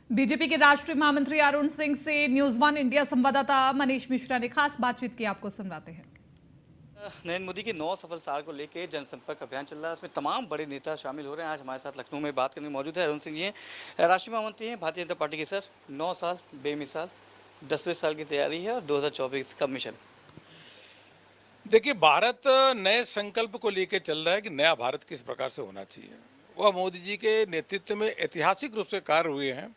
BJP के राष्ट्रीय महामंत्री अरुण सिंह से न्यूज वन इंडिया संवाददाता मनीष मिश्रा ने खास बातचीत की, आपको सुनवाते हैं। नरेंद्र मोदी के 9 सफल साल को लेकर जनसंपर्क अभियान चल रहा है। उसमें तमाम बड़े नेता शामिल हो रहे हैं। आज हमारे साथ लखनऊ में बात करने मौजूद है अरुण सिंह जी हैं, राष्ट्रीय महामंत्री हैं भारतीय जनता पार्टी के। सर, 9 साल बेमिसाल, 10वें साल की तैयारी है और 2024 का मिशन। देखिए, भारत नए संकल्प को लेकर चल रहा है कि नया भारत किस प्रकार से होना चाहिए। वह मोदी जी के नेतृत्व में ऐतिहासिक रूप से कार्य हुए हैं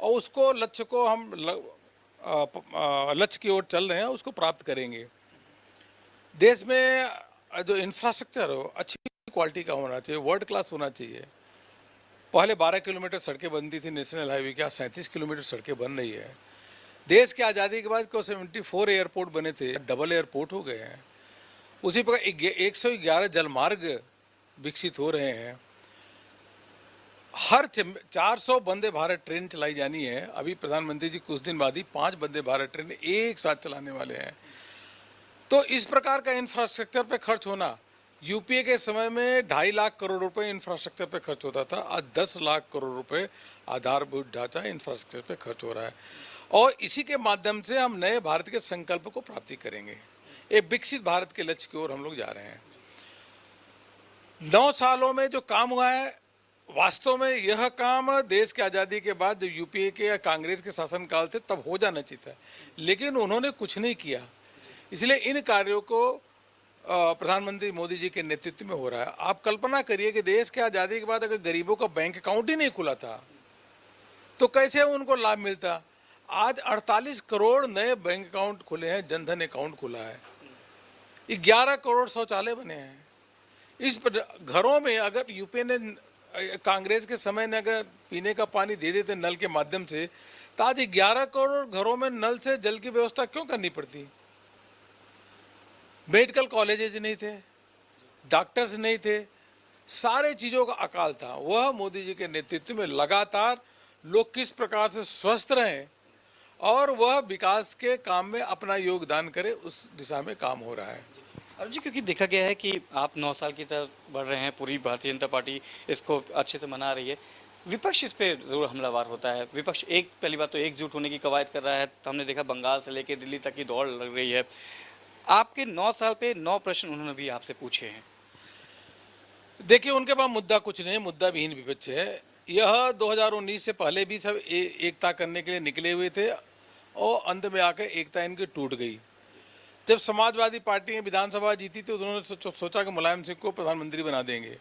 और उसको लक्ष्य को हम लक्ष्य की ओर चल रहे हैं, उसको प्राप्त करेंगे। देश में जो इंफ्रास्ट्रक्चर हो अच्छी क्वालिटी का होना चाहिए, वर्ल्ड क्लास होना चाहिए। पहले 12 किलोमीटर सड़कें बनती थी नेशनल हाईवे की, आज 37 किलोमीटर सड़कें बन रही है। देश की आज़ादी के बाद को 74 एयरपोर्ट बने थे, डबल एयरपोर्ट हो गए हैं। उसी प्रकार 111 जलमार्ग विकसित हो रहे हैं। हर 400 वंदे भारत ट्रेन चलाई जानी है। अभी प्रधानमंत्री जी कुछ दिन बाद ही 5 वंदे भारत ट्रेन एक साथ चलाने वाले हैं। तो इस प्रकार का इंफ्रास्ट्रक्चर पे खर्च होना, यूपीए के समय में 2.5 लाख करोड़ रुपए इंफ्रास्ट्रक्चर पे खर्च होता था, आज 10 लाख करोड़ रुपए आधारभूत ढांचा इंफ्रास्ट्रक्चर पे खर्च हो रहा है। और इसी के माध्यम से हम नए भारत के संकल्प को प्राप्ति करेंगे। एक विकसित भारत के लक्ष्य की ओर हम लोग जा रहे हैं। 9 सालों में जो काम हुआ है, वास्तव में यह काम देश की आज़ादी के बाद जब यूपीए के या कांग्रेस के शासनकाल थे तब हो जाना चाहिए था, लेकिन उन्होंने कुछ नहीं किया। इसलिए इन कार्यों को प्रधानमंत्री मोदी जी के नेतृत्व में हो रहा है। आप कल्पना करिए कि देश की आज़ादी के बाद अगर गरीबों का बैंक अकाउंट ही नहीं खुला था तो कैसे उनको लाभ मिलता। आज 48 करोड़ नए बैंक अकाउंट खुले हैं, जनधन अकाउंट खुला है, 11 करोड़ शौचालय बने हैं। इस घरों में अगर यूपीए ने कांग्रेस के समय ने अगर पीने का पानी दे देते नल के माध्यम से, तो आज 11 करोड़ घरों में नल से जल की व्यवस्था क्यों करनी पड़ती। मेडिकल कॉलेजेज नहीं थे, डॉक्टर्स नहीं थे, सारे चीज़ों का अकाल था। वह मोदी जी के नेतृत्व में लगातार लोग किस प्रकार से स्वस्थ रहें और वह विकास के काम में अपना योगदान करे, उस दिशा में काम हो रहा है। अरुण जी, क्योंकि देखा गया है कि आप 9 साल की तरफ बढ़ रहे हैं, पूरी भारतीय जनता पार्टी इसको अच्छे से मना रही है, विपक्ष इस पे जरूर हमलावर होता है। विपक्ष पहली बात तो एकजुट होने की कवायद कर रहा है। तो हमने देखा बंगाल से लेकर दिल्ली तक की दौड़ लग रही है। आपके 9 साल पे 9 प्रश्न उन्होंने भी आपसे पूछे हैं। देखिए, उनके पास मुद्दा कुछ नहीं, मुद्दा विहीन विपक्ष है। यह 2019 से पहले भी सब एकता करने के लिए निकले हुए थे और अंत में आकर एकता इनकी टूट गई। जब समाजवादी पार्टी ने विधानसभा जीती तो उन्होंने सोचा कि मुलायम सिंह को प्रधानमंत्री बना देंगे।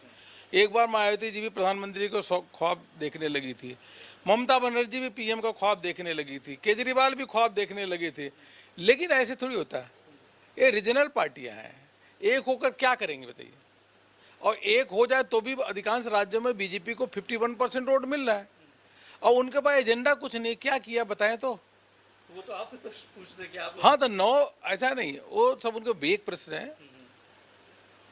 एक बार मायावती जी भी प्रधानमंत्री को ख्वाब देखने लगी थी, ममता बनर्जी भी पीएम का ख्वाब देखने लगी थी, केजरीवाल भी ख्वाब देखने लगे थे। लेकिन ऐसे थोड़ी होता है, ये रीजनल पार्टियां हैं, एक होकर क्या करेंगे बताइए। और एक हो जाए तो भी अधिकांश राज्यों में बीजेपी को 51% वोट मिल रहा है और उनके पास एजेंडा कुछ नहीं। क्या किया बताएं तो। वो तो आपसे पूछते कि आप। हाँ, तो 9 ऐसा नहीं, वो सब उनके बेक प्रश्न है।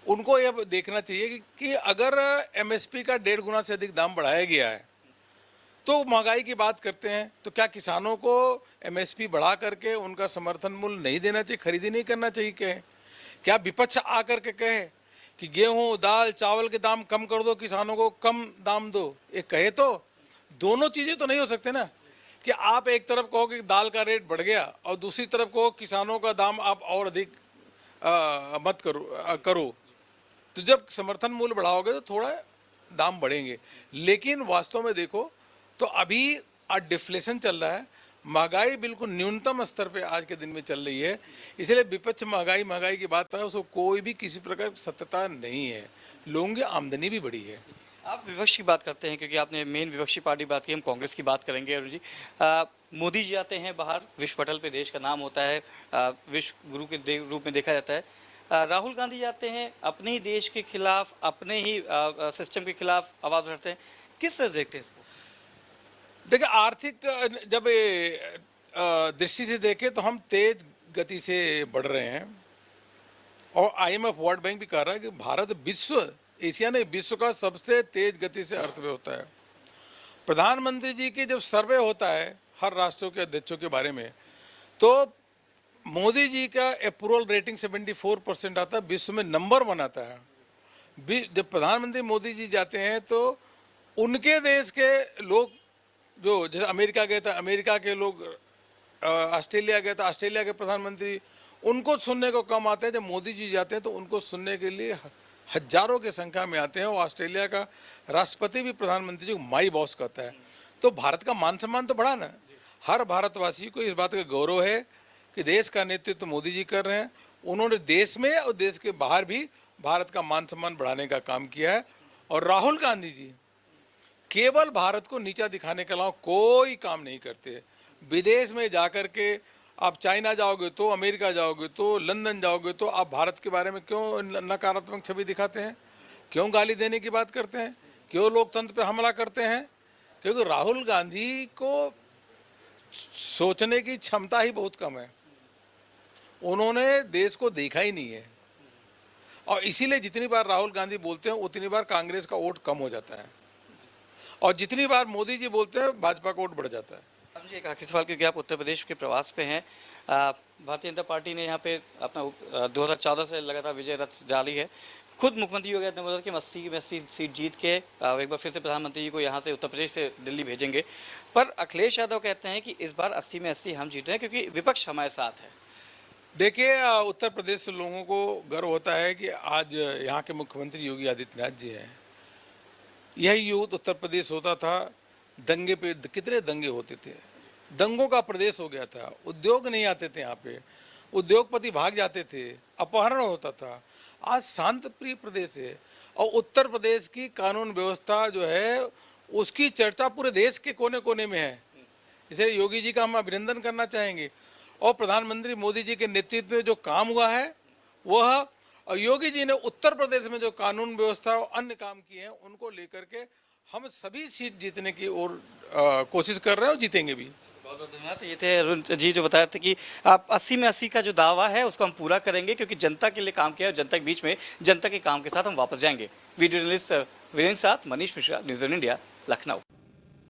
उनको यह देखना चाहिए कि अगर एमएसपी का 1.5 गुना से अधिक दाम बढ़ाया गया है तो महंगाई की बात करते हैं, तो क्या किसानों को एमएसपी बढ़ा करके उनका समर्थन मूल्य नहीं देना चाहिए, खरीदी नहीं करना चाहिए? कहे क्या विपक्ष आकर के कहे कि गेहूं दाल चावल के दाम कम कर दो, किसानों को कम दाम दो? ये कहे तो दोनों चीजें तो नहीं हो सकते ना, कि आप एक तरफ कहो कि दाल का रेट बढ़ गया और दूसरी तरफ कहो किसानों का दाम आप और अधिक मत करो। तो जब समर्थन मूल्य बढ़ाओगे तो थोड़ा दाम बढ़ेंगे। लेकिन वास्तव में देखो तो अभी आज डिफ्लेशन चल रहा है, महंगाई बिल्कुल न्यूनतम स्तर पे आज के दिन में चल रही है। इसलिए विपक्ष महंगाई की बात है, उसको कोई भी किसी प्रकार की सत्यता नहीं है। लोगों की आमदनी भी बढ़ी है। आप विपक्ष की बात करते हैं क्योंकि आपने मेन विपक्षी पार्टी बात की, हम कांग्रेस की बात करेंगे। अरुण जी, मोदी जी आते हैं बाहर, विश्व पटल पे देश का नाम होता है, विश्व गुरु के रूप में देखा जाता है। राहुल गांधी जाते हैं, अपने ही देश के खिलाफ, अपने ही सिस्टम के खिलाफ आवाज़ उठाते हैं। किस तरह देखते हैं इसको? देखिए, आर्थिक जब दृष्टि से देखें तो हम तेज गति से बढ़ रहे हैं और आईएमएफ वर्ल्ड बैंक भी कह रहा है कि भारत एशिया नहीं विश्व का सबसे तेज गति से अर्थव्यवस्था है। प्रधानमंत्री जी की जब सर्वे होता है हर राष्ट्रों के अध्यक्षों के बारे में, तो मोदी जी का अप्रूवल रेटिंग 74% आता है, विश्व में नंबर 1 आता है। जब प्रधानमंत्री मोदी जी जाते हैं तो उनके देश के लोग जो जैसे अमेरिका गए थे, अमेरिका के लोग ऑस्ट्रेलिया गए थे, ऑस्ट्रेलिया के प्रधानमंत्री, उनको सुनने को कम आते हैं। जब मोदी जी जाते हैं तो उनको सुनने के लिए हजारों की संख्या में आते हैं। और ऑस्ट्रेलिया का राष्ट्रपति भी प्रधानमंत्री जी को माई बॉस कहता है। तो भारत का मान सम्मान तो बढ़ा ना। हर भारतवासी को इस बात का गौरव है कि देश का नेतृत्व मोदी जी कर रहे हैं। उन्होंने देश में और देश के बाहर भी भारत का मान सम्मान बढ़ाने का काम किया है। और राहुल गांधी जी केवल भारत को नीचा दिखाने के अलावा कोई काम नहीं करते। विदेश में जाकर के आप चाइना जाओगे तो, अमेरिका जाओगे तो, लंदन जाओगे तो आप भारत के बारे में क्यों नकारात्मक छवि दिखाते हैं? क्यों गाली देने की बात करते हैं? क्यों लोकतंत्र पे हमला करते हैं? क्योंकि राहुल गांधी को सोचने की क्षमता ही बहुत कम है। उन्होंने देश को देखा ही नहीं है। और इसीलिए जितनी बार राहुल गांधी बोलते हैं उतनी बार कांग्रेस का वोट कम हो जाता है, और जितनी बार मोदी जी बोलते हैं भाजपा का वोट बढ़ जाता है। मुझे एक आखिरी सवाल, क्योंकि आप उत्तर प्रदेश के प्रवास पे हैं। भारतीय जनता पार्टी ने यहाँ पे अपना 2014 से लगातार विजय रथ जारी है। खुद मुख्यमंत्री योगी आदित्यनाथ कि हम 80 में 80 सीट जीत के एक बार फिर से प्रधानमंत्री जी को यहाँ से उत्तर प्रदेश से दिल्ली भेजेंगे। पर अखिलेश यादव कहते हैं कि इस बार 80 में 80 हम जीत रहे हैं क्योंकि विपक्ष हमारे साथ है। देखिए, उत्तर प्रदेश से लोगों को गर्व होता है कि आज यहाँ के मुख्यमंत्री योगी आदित्यनाथ जी हैं। यही यूथ उत्तर प्रदेश होता था, दंगे पे कितने दंगे होते थे, दंगों का प्रदेश हो गया था। उद्योग नहीं आते थे यहाँ पे, उद्योगपति भाग जाते थे, अपहरण होता था। आज शांत प्रिय प्रदेश है। और उत्तर प्रदेश की कानून व्यवस्था जो है उसकी चर्चा पूरे देश के कोने कोने में है। इसलिए योगी जी का हम अभिनंदन करना चाहेंगे। और प्रधानमंत्री मोदी जी के नेतृत्व में जो काम हुआ है वह, और योगी जी ने उत्तर प्रदेश में जो कानून व्यवस्था और अन्य काम किए हैं उनको लेकर के हम सभी सीट जीतने की ओर कोशिश कर रहे हैं और जीतेंगे भी। बहुत बहुत धन्यवाद। ये थे अरुण जी जो बताया था कि आप 80 में 80 का जो दावा है उसको हम पूरा करेंगे क्योंकि जनता के लिए काम किया है और जनता के बीच में जनता के काम के साथ हम वापस जाएंगे। वीडियो जर्नलिस्ट वीरेंद्र साथ मनीष मिश्रा, न्यूज़ इंडिया, लखनऊ।